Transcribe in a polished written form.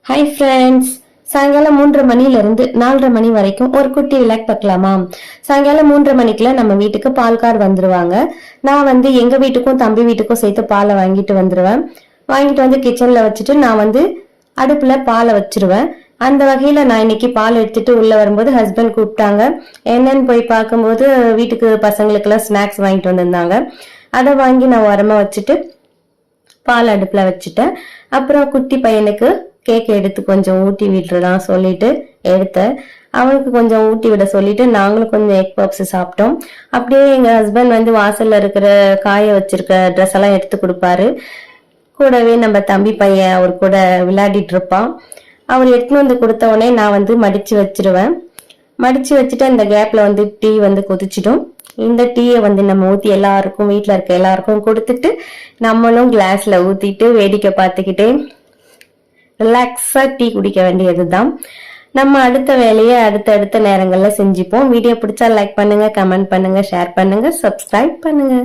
Hi friends, சாயங்காலம் 3:30 மணிலிருந்து 4:30 மணி வரைக்கும் ஒரு குட்டி விளக்கு பார்க்கலாமா? சாயங்காலம் 3:30 மணிக்குள்ள நம்ம வீட்டுக்கு பால்கார் வந்துருவாங்க. நான் எங்க வீட்டுக்கும் தம்பி வீட்டுக்கும் சேர்த்து பாலை வாங்கிட்டு வந்துருவேன். வாங்கிட்டு வந்து கிச்சன்ல வச்சுட்டு நான் அடுப்புல பாலை வச்சிருவேன். அந்த வகையில நான் இன்னைக்கு பால் எடுத்துட்டு உள்ள வரும்போது ஹஸ்பண்ட் கூப்பிட்டாங்க. என்னன்னு போய் பார்க்கும்போது வீட்டுக்கு பசங்களுக்கு எல்லாம் ஸ்நாக்ஸ் வாங்கிட்டு வந்திருந்தாங்க. அதை வாங்கி நான் உரமா வச்சுட்டு பால் அடுப்புல வச்சுட்டேன். அப்புறம் குட்டி பையனுக்கு கேக் எடுத்து கொஞ்சம் ஊட்டி விட்டுறதான் சொல்லிட்டு எடுத்தேன். அவனுக்கு கொஞ்சம் ஊட்டி விட சொல்லிட்டு நாங்களும் கொஞ்சம் எக் பப்ஸ் சாப்பிட்டோம். அப்படியே எங்க ஹஸ்பண்ட் வாசல்ல இருக்கிற காய வச்சிருக்க ட்ரெஸ் எல்லாம் எடுத்து கொடுப்பாரு. கூடவே நம்ம தம்பி பையன் அவர் கூட விளையாடிட்டு இருப்பான். அவர் எடுத்துன்னு வந்து கொடுத்த உடனே நான் மடிச்சு வச்சிருவேன். மடிச்சு வச்சுட்டு அந்த கேப்ல டீ கொதிச்சிடும். இந்த டீயை நம்ம ஊத்தி எல்லாருக்கும் வீட்டுல இருக்க எல்லாருக்கும் கொடுத்துட்டு நம்மளும் கிளாஸ்ல ஊத்திட்டு வேடிக்கை பார்த்துக்கிட்டே ரிலாக்ஸா டீ குடிக்க வேண்டியதுதான். நம்ம அடுத்த வேலையை அடுத்த நேரங்கள்ல செஞ்சுப்போம். வீடியோ பிடிச்சா லைக் பண்ணுங்க, கமெண்ட் பண்ணுங்க, ஷேர் பண்ணுங்க, சப்ஸ்கிரைப் பண்ணுங்க.